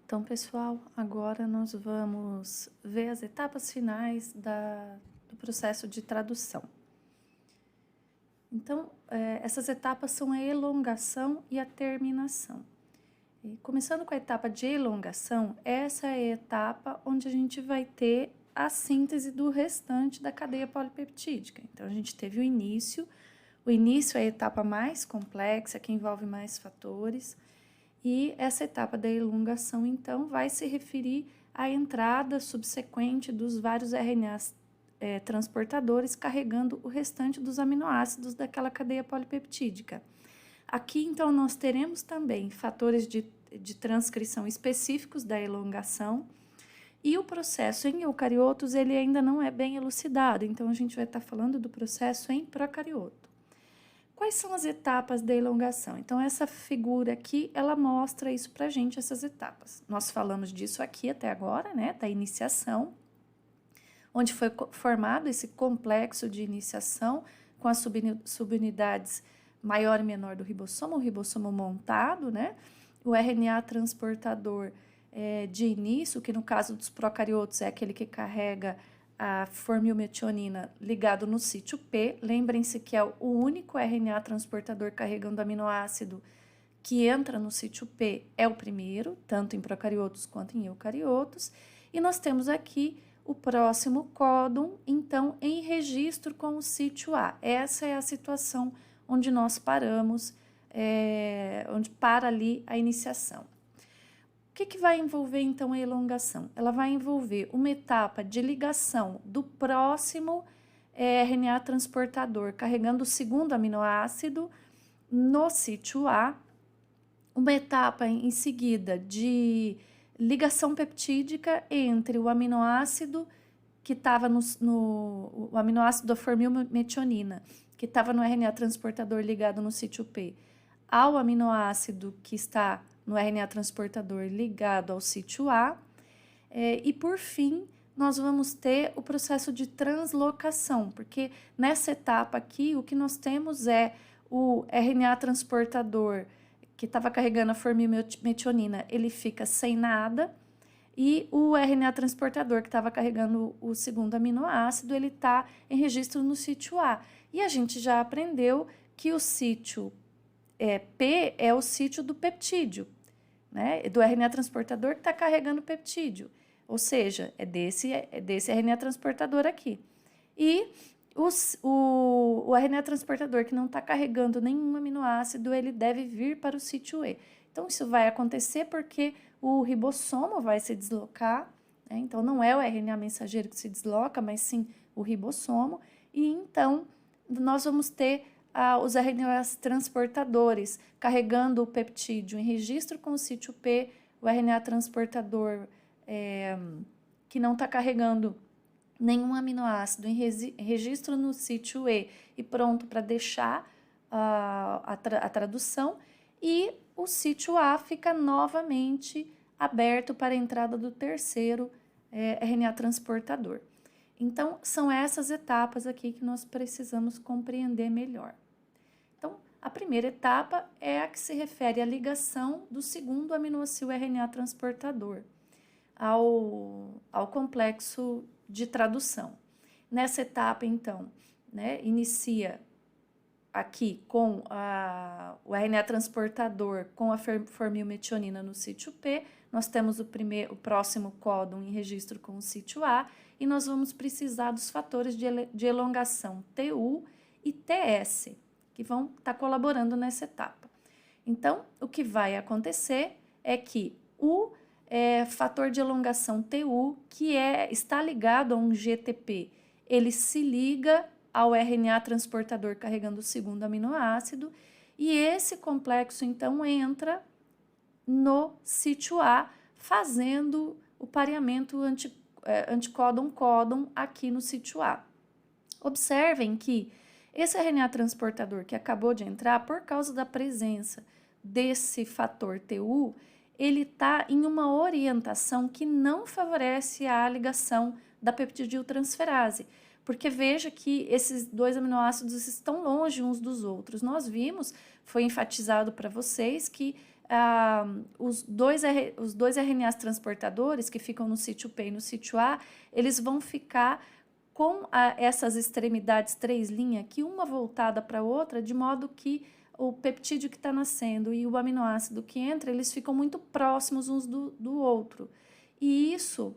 Então, pessoal, agora nós vamos ver as etapas finais do processo de tradução. Então, essas etapas são a elongação e a terminação. E, começando com a etapa de elongação, essa é a etapa onde a gente vai ter a síntese do restante da cadeia polipeptídica. Então, a gente teve o início é a etapa mais complexa, que envolve mais fatores, e essa etapa da elongação, então, vai se referir à entrada subsequente dos vários RNAs transportadores carregando o restante dos aminoácidos daquela cadeia polipeptídica. Aqui, então, nós teremos também fatores de transcrição específicos da elongação, e o processo em eucariotos, ele ainda não é bem elucidado, então a gente vai estar falando do processo em procarioto. Quais são as etapas da elongação? Então, essa figura aqui, ela mostra isso para a gente, essas etapas. Nós falamos disso aqui até agora, né, da iniciação, onde foi formado esse complexo de iniciação com as subunidades maior e menor do ribossomo, o ribossomo montado, né, o RNA transportador de início, que no caso dos procariotos é aquele que carrega a formilmetionina ligado no sítio P. Lembrem-se que é o único RNA transportador carregando aminoácido que entra no sítio P, é o primeiro, tanto em procariotos quanto em eucariotos. E nós temos aqui o próximo códon, então, em registro com o sítio A. Essa é a situação onde nós paramos, onde para ali a iniciação. O que vai envolver, então, a elongação? Ela vai envolver uma etapa de ligação do próximo RNA transportador, carregando o segundo aminoácido no sítio A, uma etapa em seguida de ligação peptídica entre o aminoácido que estava o aminoácido da formilmetionina, que estava no RNA transportador ligado no sítio P, ao aminoácido que está no RNA transportador ligado ao sítio A. E, por fim, nós vamos ter o processo de translocação, porque nessa etapa aqui, o que nós temos é o RNA transportador que estava carregando a formilmetionina, ele fica sem nada, e o RNA transportador que estava carregando o segundo aminoácido, ele está em registro no sítio A. E a gente já aprendeu que o sítio P é o sítio do peptídeo, né? Do RNA transportador que está carregando o peptídeo, ou seja, é desse RNA transportador aqui. E o RNA transportador que não está carregando nenhum aminoácido, ele deve vir para o sítio E. Então, isso vai acontecer porque o ribossomo vai se deslocar, né? Então, não é o RNA mensageiro que se desloca, mas sim o ribossomo, e então nós vamos ter os RNAs transportadores carregando o peptídeo em registro com o sítio P, o RNA transportador que não está carregando nenhum aminoácido em registro no sítio E e pronto para deixar a tradução, e o sítio A fica novamente aberto para a entrada do terceiro RNA transportador. Então, são essas etapas aqui que nós precisamos compreender melhor. Então, a primeira etapa é a que se refere à ligação do segundo aminoácido RNA transportador ao complexo de tradução. Nessa etapa, então, né, inicia aqui com o RNA transportador com a formilmetionina no sítio P, nós temos o próximo códon em registro com o sítio A, e nós vamos precisar dos fatores de elongação TU e TS, que vão estar colaborando nessa etapa. Então, o que vai acontecer é que o fator de elongação TU, que está ligado a um GTP, ele se liga ao RNA transportador carregando o segundo aminoácido, e esse complexo, então, entra no sítio A, fazendo o pareamento anticódon-códon aqui no sítio A. Observem que esse RNA transportador que acabou de entrar, por causa da presença desse fator TU, ele está em uma orientação que não favorece a ligação da peptidiltransferase, porque veja que esses dois aminoácidos estão longe uns dos outros. Nós vimos, foi enfatizado para vocês, que os dois RNAs transportadores que ficam no sítio P e no sítio A, eles vão ficar com essas extremidades 3' aqui, uma voltada para a outra, de modo que o peptídeo que está nascendo e o aminoácido que entra, eles ficam muito próximos uns do outro. E isso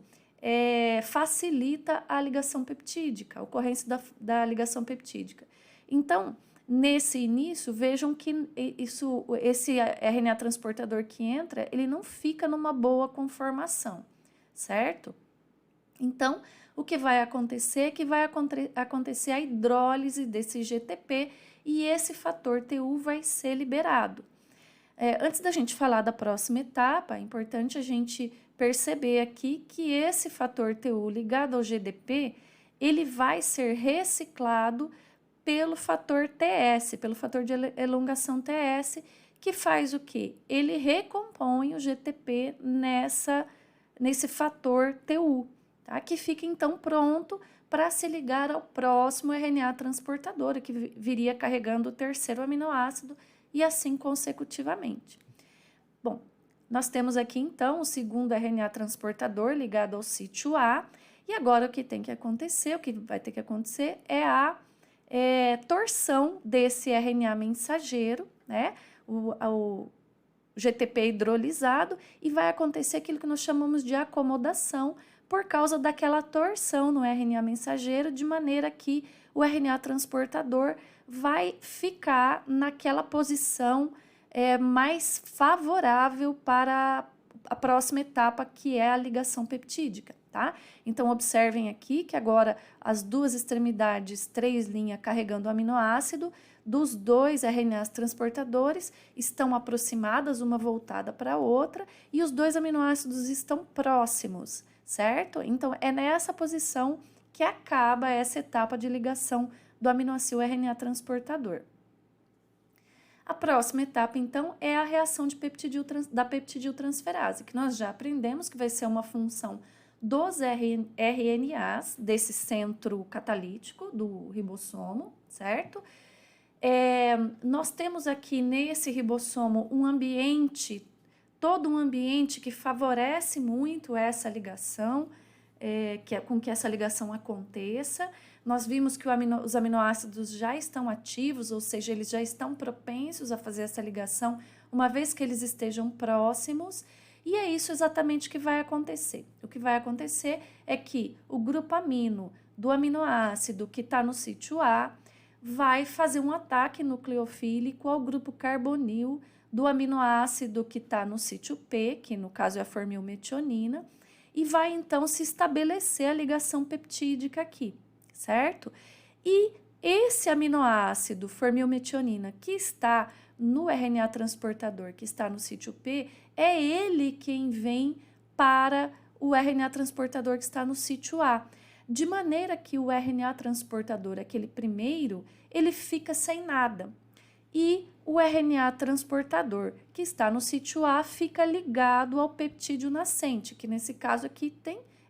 facilita a ligação peptídica, a ocorrência da ligação peptídica. Então, nesse início, vejam que esse RNA transportador que entra, ele não fica numa boa conformação, certo? Então, o que vai acontecer é que vai acontecer a hidrólise desse GTP e esse fator TU vai ser liberado. Antes da gente falar da próxima etapa, é importante a gente perceber aqui que esse fator TU ligado ao GDP, ele vai ser reciclado pelo fator TS, pelo fator de elongação TS, que faz o quê? Ele recompõe o GTP nesse fator TU, tá? Que fica então pronto para se ligar ao próximo RNA transportador, que viria carregando o terceiro aminoácido e assim consecutivamente. Bom, nós temos aqui então o segundo RNA transportador ligado ao sítio A, e agora o que tem que acontecer, o que vai ter que acontecer é a torção desse RNA mensageiro, né? O GTP hidrolisado, e vai acontecer aquilo que nós chamamos de acomodação por causa daquela torção no RNA mensageiro, de maneira que o RNA transportador vai ficar naquela posição mais favorável para a próxima etapa, que é a ligação peptídica, tá? Então, observem aqui que agora as duas extremidades 3' carregando o aminoácido dos dois RNAs transportadores estão aproximadas, uma voltada para a outra, e os dois aminoácidos estão próximos, certo? Então, é nessa posição que acaba essa etapa de ligação do aminoácido RNA transportador. A próxima etapa, então, é a reação da peptidiltransferase, que nós já aprendemos que vai ser uma função dos RNAs, desse centro catalítico do ribossomo, certo? Nós temos aqui nesse ribossomo todo um ambiente que favorece muito essa ligação, com que essa ligação aconteça. Nós vimos que os aminoácidos já estão ativos, ou seja, eles já estão propensos a fazer essa ligação, uma vez que eles estejam próximos, e é isso exatamente que vai acontecer. O que vai acontecer é que o grupo amino do aminoácido que está no sítio A vai fazer um ataque nucleofílico ao grupo carbonil do aminoácido que está no sítio P, que no caso é a formilmetionina, e vai então se estabelecer a ligação peptídica aqui, certo? E esse aminoácido formilmetionina que está no RNA transportador, que está no sítio P, é ele quem vem para o RNA transportador que está no sítio A. De maneira que o RNA transportador, aquele primeiro, ele fica sem nada. E o RNA transportador, que está no sítio A, fica ligado ao peptídeo nascente, que nesse caso aqui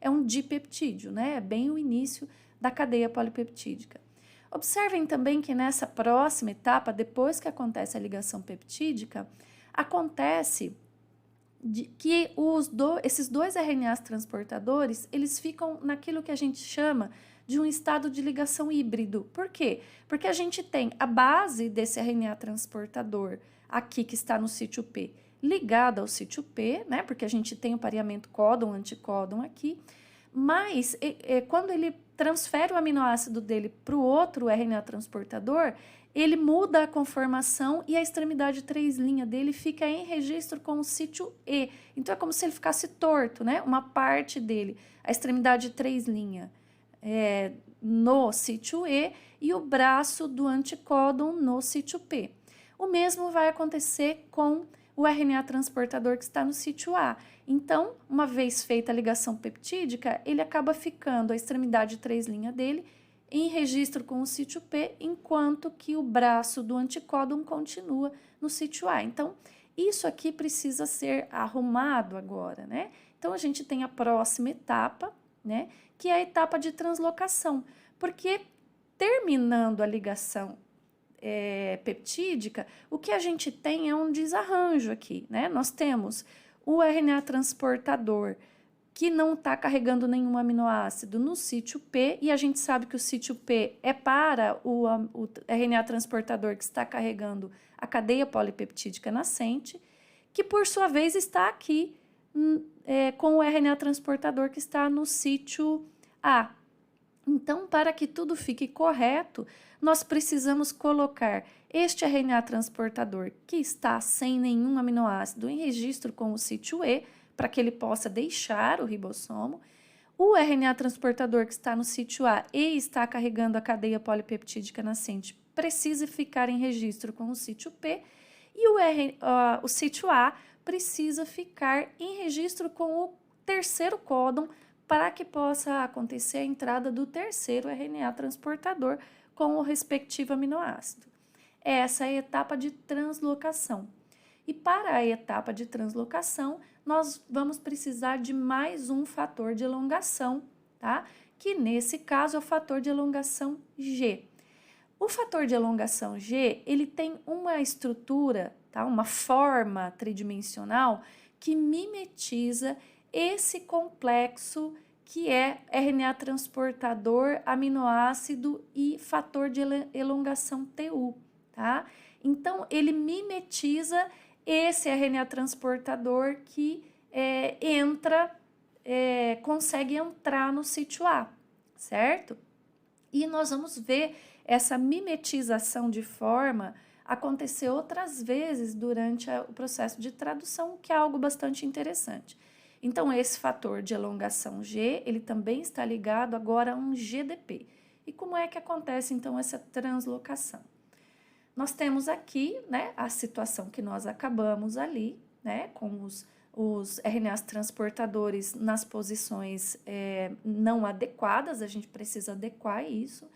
é um dipeptídeo, né? É bem o início da cadeia polipeptídica. Observem também que nessa próxima etapa, depois que acontece a ligação peptídica, acontece que esses dois RNAs transportadores, eles ficam naquilo que a gente chama de um estado de ligação híbrido. Por quê? Porque a gente tem a base desse RNA transportador aqui, que está no sítio P, ligada ao sítio P, né? Porque a gente tem o pareamento códon-anticódon aqui, mas quando ele transfere o aminoácido dele para o outro RNA transportador, ele muda a conformação e a extremidade 3' dele fica em registro com o sítio E. Então, é como se ele ficasse torto, né? Uma parte dele, a extremidade 3' no sítio E e o braço do anticódon no sítio P. O mesmo vai acontecer com o RNA transportador que está no sítio A. Então, uma vez feita a ligação peptídica, ele acaba ficando a extremidade 3' dele em registro com o sítio P, enquanto que o braço do anticódon continua no sítio A. Então, isso aqui precisa ser arrumado agora, né? Então, a gente tem a próxima etapa, né? Que é a etapa de translocação, porque terminando a ligação peptídica, o que a gente tem é um desarranjo aqui, né? Nós temos o RNA transportador que não está carregando nenhum aminoácido no sítio P, e a gente sabe que o sítio P é para o RNA transportador que está carregando a cadeia polipeptídica nascente, que por sua vez está aqui com o RNA transportador que está no sítio A. Então, para que tudo fique correto, nós precisamos colocar este RNA transportador que está sem nenhum aminoácido em registro com o sítio E, para que ele possa deixar o ribossomo. O RNA transportador que está no sítio A e está carregando a cadeia polipeptídica nascente precisa ficar em registro com o sítio P, e o sítio A precisa ficar em registro com o terceiro códon para que possa acontecer a entrada do terceiro RNA transportador com o respectivo aminoácido. Essa é a etapa de translocação. E para a etapa de translocação, nós vamos precisar de mais um fator de elongação, tá? Que nesse caso é o fator de elongação G. O fator de elongação G, ele tem uma estrutura, tá? Uma forma tridimensional que mimetiza esse complexo que é RNA transportador, aminoácido e fator de elongação TU, tá? Então, ele mimetiza esse RNA transportador que consegue entrar no sítio A, certo? E nós vamos ver essa mimetização de forma acontecer outras vezes durante o processo de tradução, que é algo bastante interessante. Então, esse fator de elongação G, ele também está ligado agora a um GDP. E como é que acontece, então, essa translocação? Nós temos aqui, né, a situação que nós acabamos ali, né, com os RNAs transportadores nas posições não adequadas, a gente precisa adequar isso.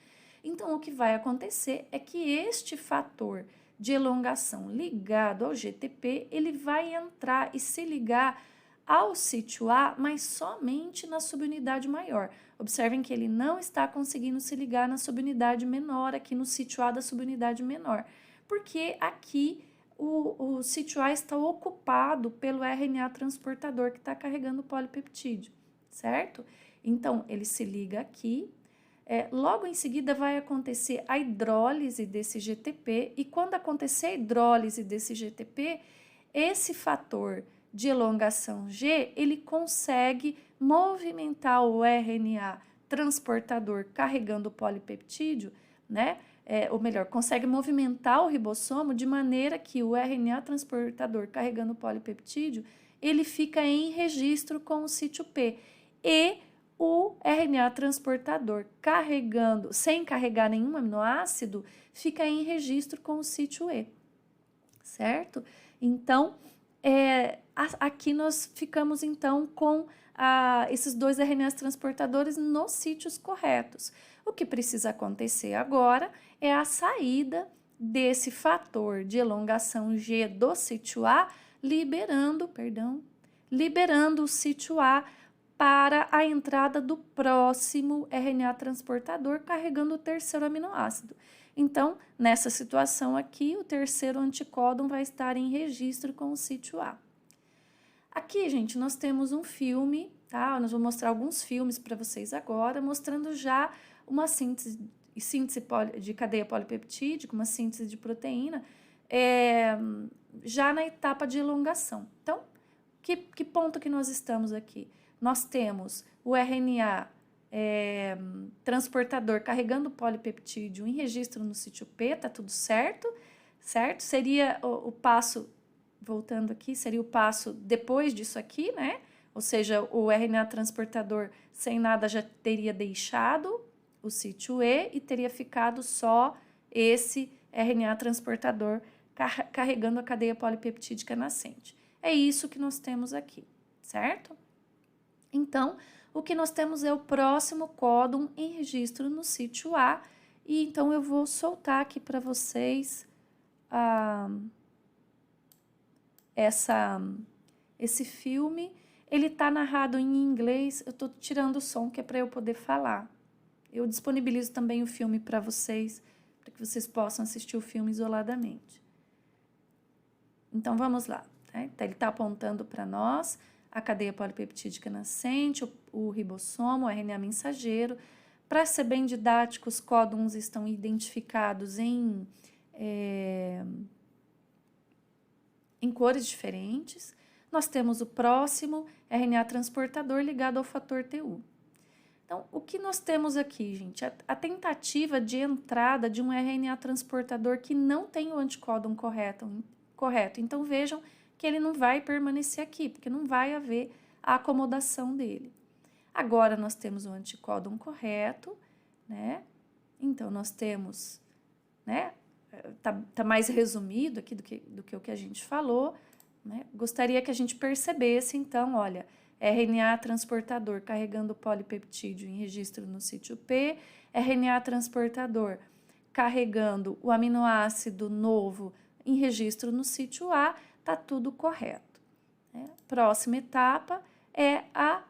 Então, o que vai acontecer é que este fator de elongação ligado ao GTP, ele vai entrar e se ligar ao sítio A, mas somente na subunidade maior. Observem que ele não está conseguindo se ligar na subunidade menor, aqui no sítio A da subunidade menor, porque aqui o sítio A está ocupado pelo RNA transportador que está carregando o polipeptídeo, certo? Então, ele se liga aqui. Logo em seguida vai acontecer a hidrólise desse GTP, e quando acontecer a hidrólise desse GTP, esse fator de elongação G, ele consegue movimentar o RNA transportador carregando o polipeptídeo, né? Ou melhor, consegue movimentar o ribossomo de maneira que o RNA transportador carregando o polipeptídeo, ele fica em registro com o sítio P. E o RNA transportador sem carregar nenhum aminoácido, fica em registro com o sítio E, certo? Então, aqui nós ficamos, então, com esses dois RNAs transportadores nos sítios corretos. O que precisa acontecer agora é a saída desse fator de elongação G do sítio A, liberando o sítio A para a entrada do próximo RNA transportador carregando o terceiro aminoácido. Então, nessa situação aqui, o terceiro anticódon vai estar em registro com o sítio A. Aqui, gente, nós temos um filme, tá? Nós vamos mostrar alguns filmes para vocês agora, mostrando já uma síntese de cadeia polipeptídica, uma síntese de proteína, já na etapa de elongação. Então, que ponto que nós estamos aqui? Nós temos o RNA transportador carregando o polipeptídeo em registro no sítio P, tá tudo certo? Certo? Seria o passo, voltando aqui, seria o passo depois disso aqui, né? Ou seja, o RNA transportador sem nada já teria deixado o sítio E e teria ficado só esse RNA transportador carregando a cadeia polipeptídica nascente. É isso que nós temos aqui, certo? Então, o que nós temos é o próximo códon em registro no sítio A, e então eu vou soltar aqui para vocês esse filme. Ele está narrado em inglês, eu estou tirando o som que é para eu poder falar. Eu disponibilizo também o filme para vocês para que vocês possam assistir o filme isoladamente. Então, vamos lá. Tá? Então, ele está apontando para nós a cadeia polipeptídica nascente, o ribossomo, o RNA mensageiro. Para ser bem didático, os códons estão identificados em cores diferentes. Nós temos o próximo RNA transportador ligado ao fator TU. Então, o que nós temos aqui, gente? A tentativa de entrada de um RNA transportador que não tem o anticódon correto. Então, vejam que ele não vai permanecer aqui, porque não vai haver a acomodação dele. Agora, nós temos o anticódon correto, né? Então, nós temos, né? Tá mais resumido aqui do que o que a gente falou, né? Gostaria que a gente percebesse, então, olha, RNA transportador carregando o polipeptídeo em registro no sítio P, RNA transportador carregando o aminoácido novo em registro no sítio A, tá tudo correto. Né? Próxima etapa é a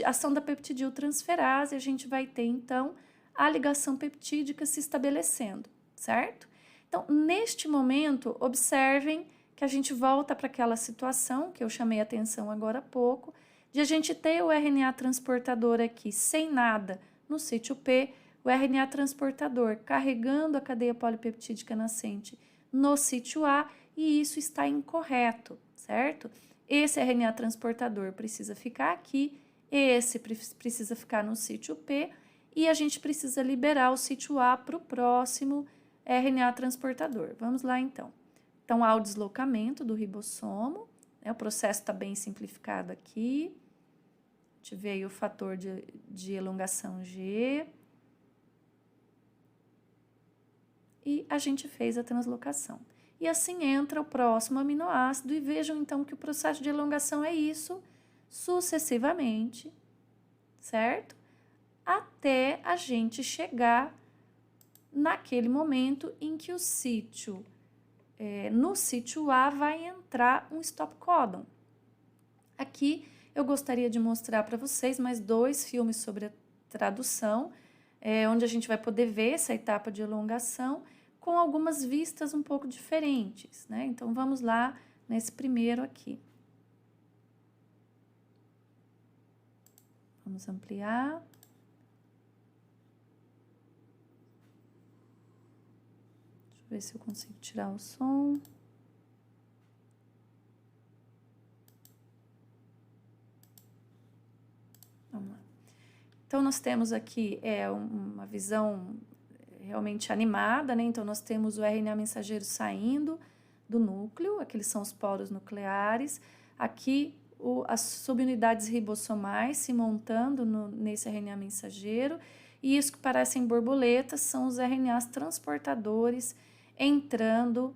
ação da peptidiltransferase, a gente vai ter, então, a ligação peptídica se estabelecendo, certo? Então, neste momento, observem que a gente volta para aquela situação que eu chamei a atenção agora há pouco, de a gente ter o RNA transportador aqui sem nada no sítio P, o RNA transportador carregando a cadeia polipeptídica nascente no sítio A, e isso está incorreto, certo? Esse RNA transportador precisa ficar aqui, esse precisa ficar no sítio P, e a gente precisa liberar o sítio A para o próximo RNA transportador. Vamos lá, então. Então, há o deslocamento do ribossomo, né? O processo está bem simplificado aqui. A gente vê aí o fator de elongação G. E a gente fez a translocação. E assim entra o próximo aminoácido, e vejam então que o processo de elongação é isso, sucessivamente, certo? Até a gente chegar naquele momento em que o sítio, no sítio A, vai entrar um stop codon. Aqui eu gostaria de mostrar para vocês mais 2 filmes sobre a tradução, onde a gente vai poder ver essa etapa de elongação com algumas vistas um pouco diferentes, né? Então, vamos lá nesse primeiro aqui. Vamos ampliar. Deixa eu ver se eu consigo tirar o som. Vamos lá. Então, nós temos aqui uma visão realmente animada, né? Então, nós temos o RNA mensageiro saindo do núcleo, aqueles são os poros nucleares. Aqui, as subunidades ribossomais se montando nesse RNA mensageiro, e isso que parecem borboletas são os RNAs transportadores entrando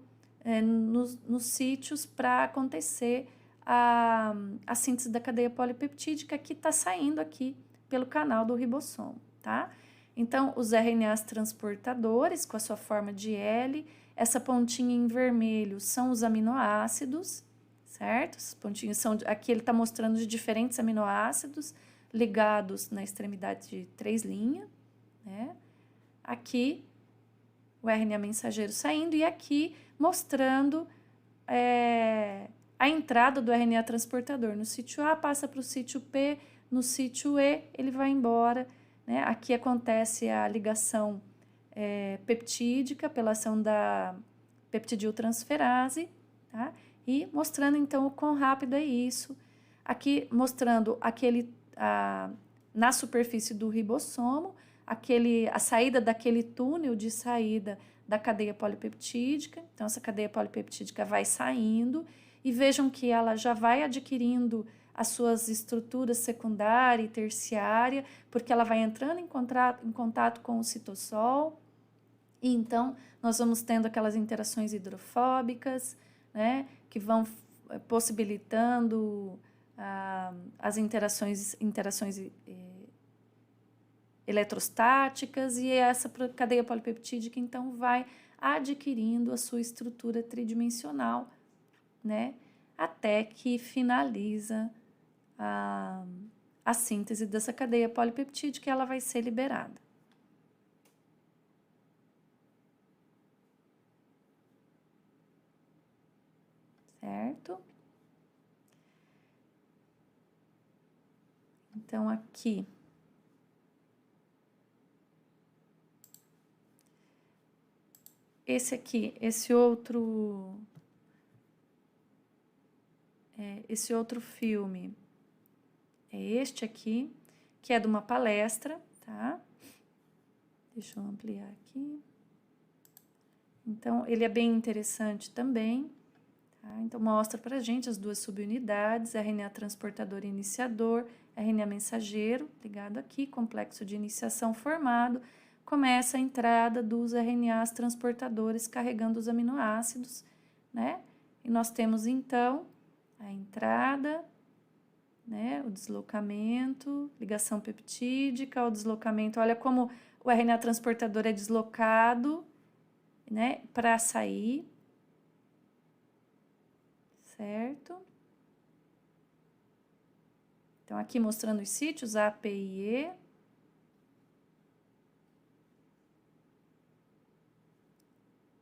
nos sítios para acontecer a síntese da cadeia polipeptídica, que está saindo aqui pelo canal do ribossomo, tá? Então, os RNAs transportadores, com a sua forma de L, essa pontinha em vermelho são os aminoácidos, certo? Esses pontinhos são, aqui ele está mostrando de diferentes aminoácidos ligados na extremidade de 3' né? Aqui, o RNA mensageiro saindo, e aqui mostrando a entrada do RNA transportador no sítio A, passa para o sítio P, no sítio E, ele vai embora, né? Aqui acontece a ligação peptídica pela ação da peptidiltransferase, tá? E mostrando então o quão rápido é isso. Aqui mostrando na superfície do ribossomo, a saída daquele túnel de saída da cadeia polipeptídica. Então, essa cadeia polipeptídica vai saindo, e vejam que ela já vai adquirindo as suas estruturas secundária e terciária, porque ela vai entrando em contato com o citossol, e então nós vamos tendo aquelas interações hidrofóbicas, né, que vão possibilitando as interações eletrostáticas, e essa cadeia polipeptídica então vai adquirindo a sua estrutura tridimensional, né, até que finaliza a síntese dessa cadeia polipeptídica, e ela vai ser liberada. certo? Então, aqui, esse outro filme é este aqui, que é de uma palestra, tá? Deixa eu ampliar aqui. Então, ele é bem interessante também, tá? Então, mostra pra gente as duas subunidades, RNA transportador e iniciador, RNA mensageiro, ligado aqui, complexo de iniciação formado, começa a entrada dos RNAs transportadores carregando os aminoácidos, né? E nós temos, então, a entrada, né? O deslocamento, ligação peptídica, o deslocamento. Olha como o RNA transportador é deslocado, né? Para sair, certo? Então, aqui mostrando os sítios A, P e E.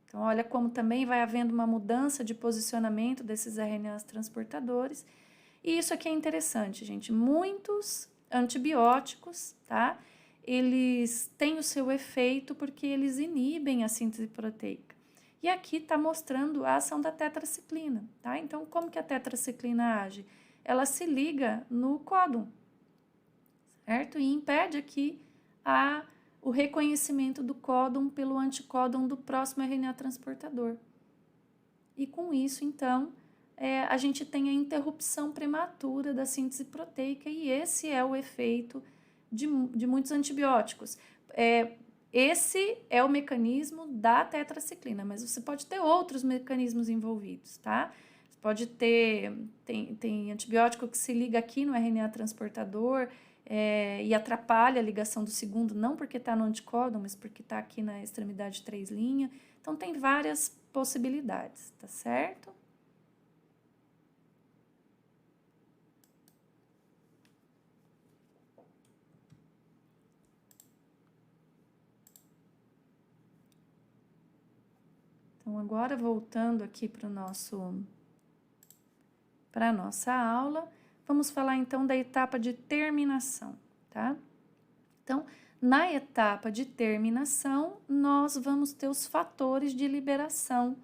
Então, olha como também vai havendo uma mudança de posicionamento desses RNAs transportadores. E isso aqui é interessante, gente. Muitos antibióticos, tá? Eles têm o seu efeito porque eles inibem a síntese proteica. E aqui está mostrando a ação da tetraciclina, tá? Então, como que a tetraciclina age? Ela se liga no códon, certo? E impede aqui o reconhecimento do códon pelo anticódon do próximo RNA transportador. E com isso, então, a gente tem a interrupção prematura da síntese proteica e esse é o efeito de muitos antibióticos. Esse é o mecanismo da tetraciclina, mas você pode ter outros mecanismos envolvidos, tá? Você pode ter, tem antibiótico que se liga aqui no RNA transportador e atrapalha a ligação do segundo, não porque está no anticódon, mas porque está aqui na extremidade 3' Então, tem várias possibilidades, tá certo? Então, agora voltando aqui para a nossa aula, vamos falar então da etapa de terminação, tá? Então, na etapa de terminação, nós vamos ter os fatores de liberação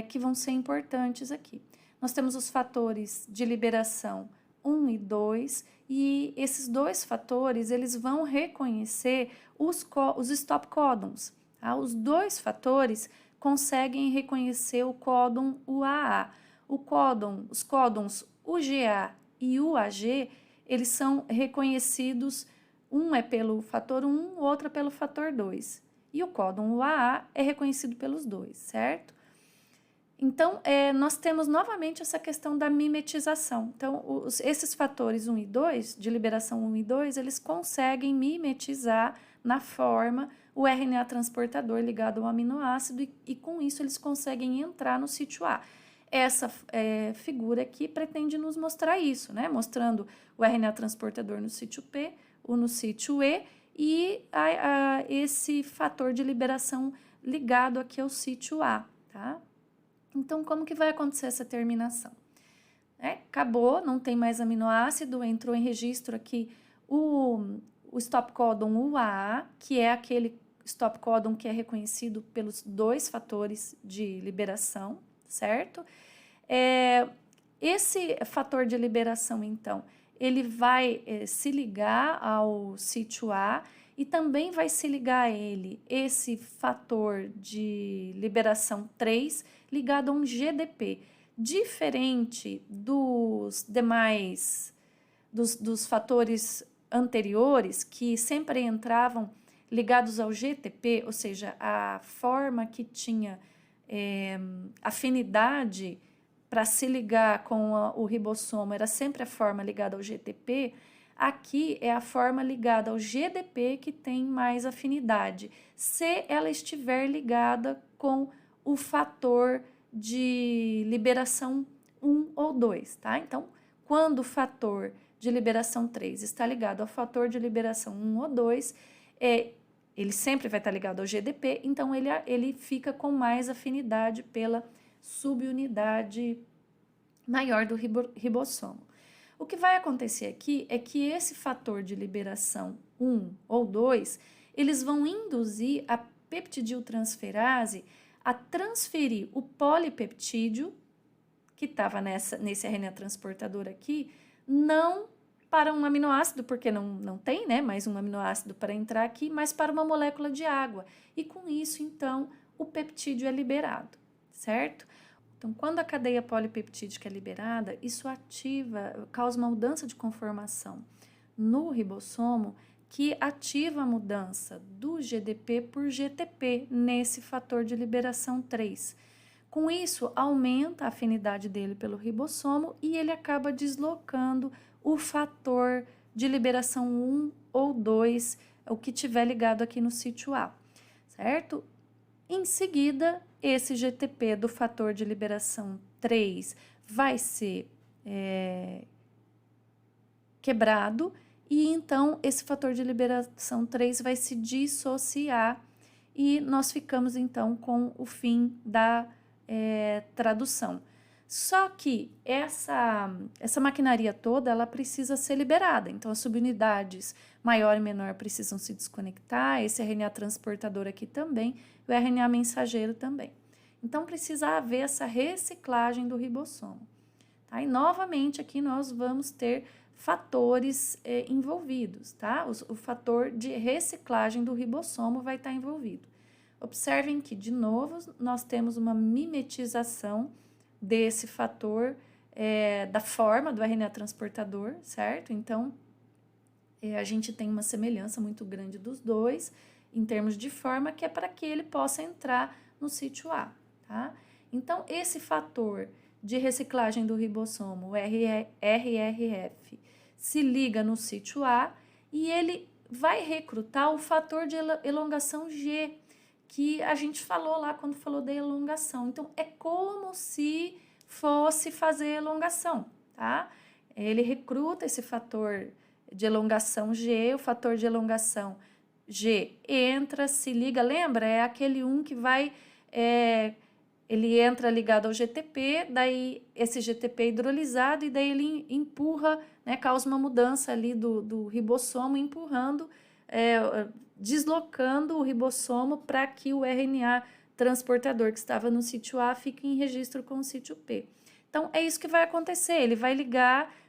que vão ser importantes aqui. Nós temos os fatores de liberação 1 e 2, e esses dois fatores, eles vão reconhecer os stop códons, tá? Os dois fatores conseguem reconhecer o códon UAA. Os códons UGA e UAG, eles são reconhecidos, um é pelo fator 1, o outro é pelo fator 2. E o códon UAA é reconhecido pelos dois, certo? Então, nós temos novamente essa questão da mimetização. Então, esses fatores 1 e 2, de liberação 1 e 2, eles conseguem mimetizar na forma o RNA transportador ligado ao aminoácido e com isso eles conseguem entrar no sítio A. Essa figura aqui pretende nos mostrar isso, né? Mostrando o RNA transportador no sítio P, o no sítio E e esse fator de liberação ligado aqui ao sítio A, tá? Então, como que vai acontecer essa terminação? Acabou, não tem mais aminoácido, entrou em registro aqui o stop códon UAA, que é aquele stop códon que é reconhecido pelos dois fatores de liberação, certo? Esse fator de liberação, então, ele vai se ligar ao sítio A e também vai se ligar a ele esse fator de liberação 3 ligado a um GDP. Diferente dos demais, dos fatores anteriores, que sempre entravam ligados ao GTP, ou seja, a forma que tinha afinidade para se ligar com o ribossomo era sempre a forma ligada ao GTP, aqui é a forma ligada ao GDP que tem mais afinidade, se ela estiver ligada com o fator de liberação 1 ou 2, tá? Então, quando o fator de liberação 3 está ligado ao fator de liberação 1 ou 2, ele sempre vai estar ligado ao GDP, então ele fica com mais afinidade pela subunidade maior do ribossomo. O que vai acontecer aqui é que esse fator de liberação 1 ou 2, eles vão induzir a peptidiltransferase a transferir o polipeptídeo, que estava nesse RNA transportador aqui, não para um aminoácido, porque não tem, né, mais um aminoácido para entrar aqui, mas para uma molécula de água. E com isso, então, o peptídeo é liberado, certo? Então, quando a cadeia polipeptídica é liberada, isso causa uma mudança de conformação no ribossomo, que ativa a mudança do GDP por GTP nesse fator de liberação 3. Com isso, aumenta a afinidade dele pelo ribossomo e ele acaba deslocando o fator de liberação 1 ou 2, o que tiver ligado aqui no sítio A, certo? Em seguida, esse GTP do fator de liberação 3 vai ser quebrado e então esse fator de liberação 3 vai se dissociar e nós ficamos então com o fim da tradução. Só que essa maquinaria toda, ela precisa ser liberada. Então, as subunidades maior e menor precisam se desconectar, esse RNA transportador aqui também, o RNA mensageiro também. Então, precisa haver essa reciclagem do ribossomo. Tá? E, novamente, aqui nós vamos ter fatores envolvidos, tá? O fator de reciclagem do ribossomo vai estar envolvido. Observem que, de novo, nós temos uma mimetização desse fator da forma do RNA transportador, certo? Então, a gente tem uma semelhança muito grande dos dois, em termos de forma, que é para que ele possa entrar no sítio A, tá? Então, esse fator de reciclagem do ribossomo, o RRF, se liga no sítio A e ele vai recrutar o fator de elongação G, que a gente falou lá quando falou da elongação. Então, é como se fosse fazer elongação, tá? Ele recruta esse fator de elongação G, o fator de elongação G entra, se liga, lembra? É aquele que vai, ele entra ligado ao GTP, daí esse GTP é hidrolisado e daí ele empurra, né, causa uma mudança ali do ribossomo, empurrando, deslocando o ribossomo para que o RNA transportador que estava no sítio A fique em registro com o sítio P. Então, é isso que vai acontecer, ele vai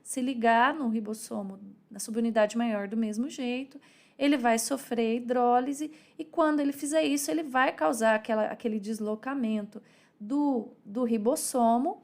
se ligar no ribossomo, na subunidade maior do mesmo jeito, ele vai sofrer hidrólise e quando ele fizer isso, ele vai causar aquele deslocamento do ribossomo,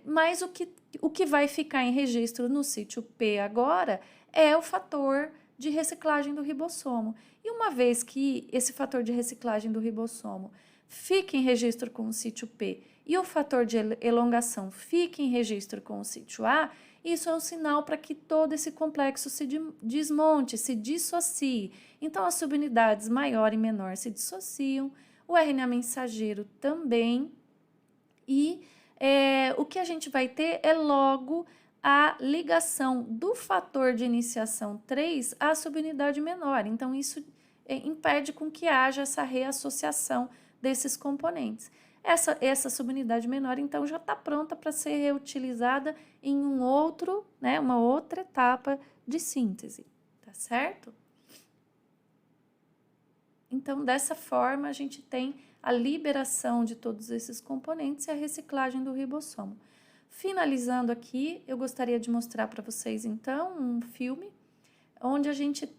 mas o que vai ficar em registro no sítio P agora é o fator de reciclagem do ribossomo. E uma vez que esse fator de reciclagem do ribossomo fica em registro com o sítio P e o fator de elongação fica em registro com o sítio A, isso é um sinal para que todo esse complexo se desmonte, se dissocie. Então, as subunidades maior e menor se dissociam, o RNA mensageiro também, e o que a gente vai ter é logo a ligação do fator de iniciação 3 à subunidade menor. Então, isso impede com que haja essa reassociação desses componentes. Essa subunidade menor, então, já está pronta para ser reutilizada em uma outra etapa de síntese, tá certo? Então, dessa forma, a gente tem a liberação de todos esses componentes e a reciclagem do ribossomo. Finalizando aqui, eu gostaria de mostrar para vocês, então, um filme onde a gente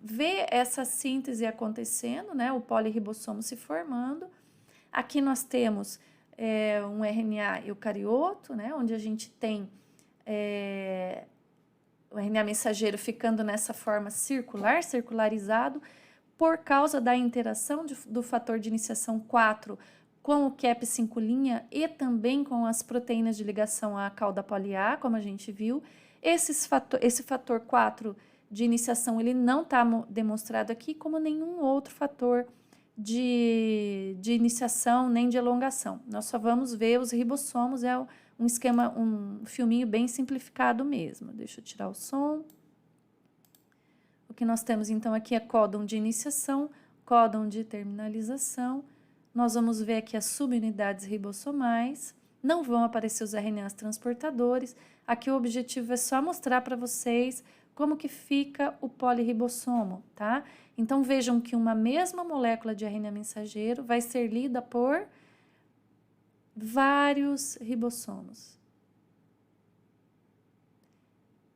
vê essa síntese acontecendo, né, o polirribossomo se formando. Aqui nós temos um RNA eucarioto, né, onde a gente tem o RNA mensageiro ficando nessa forma circularizado, por causa da interação do fator de iniciação 4 com o Cap5' e também com as proteínas de ligação à cauda poli-A, como a gente viu. Esse fator 4 de iniciação ele não está demonstrado aqui, como nenhum outro fator de iniciação nem de elongação. Nós só vamos ver os ribossomos, é um esquema, um filminho bem simplificado mesmo. Deixa eu tirar o som. O que nós temos então aqui é códon de iniciação, códon de terminalização. Nós vamos ver aqui as subunidades ribossomais, não vão aparecer os RNAs transportadores. Aqui o objetivo é só mostrar para vocês como que fica o polirribossomo, tá? Então, vejam que uma mesma molécula de RNA mensageiro vai ser lida por vários ribossomos.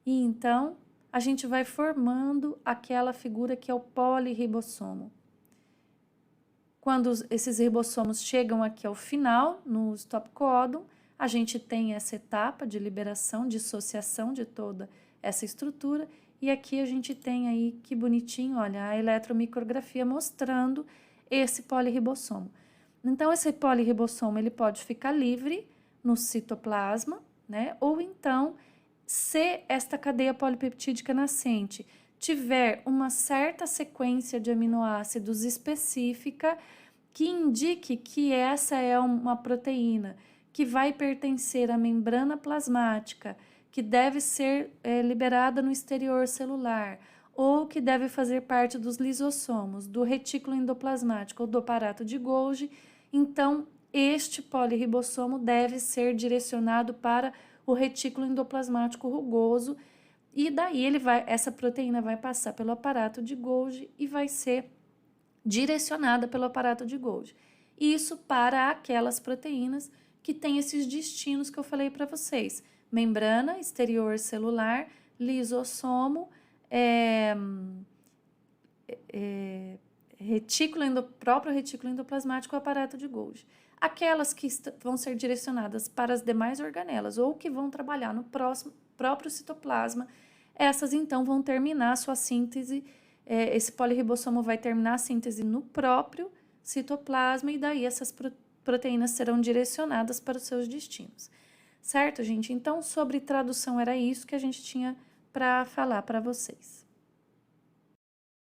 E então, a gente vai formando aquela figura que é o polirribossomo. Quando esses ribossomos chegam aqui ao final, no stop codon, a gente tem essa etapa de liberação, dissociação de toda essa estrutura, e aqui a gente tem aí, que bonitinho, olha, a eletromicrografia mostrando esse polirribossomo. Então, esse polirribossomo, ele pode ficar livre no citoplasma, né? Ou então, se esta cadeia polipeptídica nascente tiver uma certa sequência de aminoácidos específica que indique que essa é uma proteína que vai pertencer à membrana plasmática, que deve ser liberada no exterior celular, ou que deve fazer parte dos lisossomos, do retículo endoplasmático ou do aparato de Golgi, então este polirribossomo deve ser direcionado para o retículo endoplasmático rugoso, e daí essa proteína vai passar pelo aparato de Golgi e vai ser direcionada pelo aparato de Golgi. Isso para aquelas proteínas que têm esses destinos que eu falei para vocês: membrana exterior celular, lisossomo, próprio retículo endoplasmático, o aparato de Golgi. Aquelas que vão ser direcionadas para as demais organelas ou que vão trabalhar no próprio citoplasma, essas então vão terminar a sua síntese, esse polirribossomo vai terminar a síntese no próprio citoplasma e daí essas proteínas serão direcionadas para os seus destinos. Certo, gente? Então, sobre tradução era isso que a gente tinha para falar para vocês.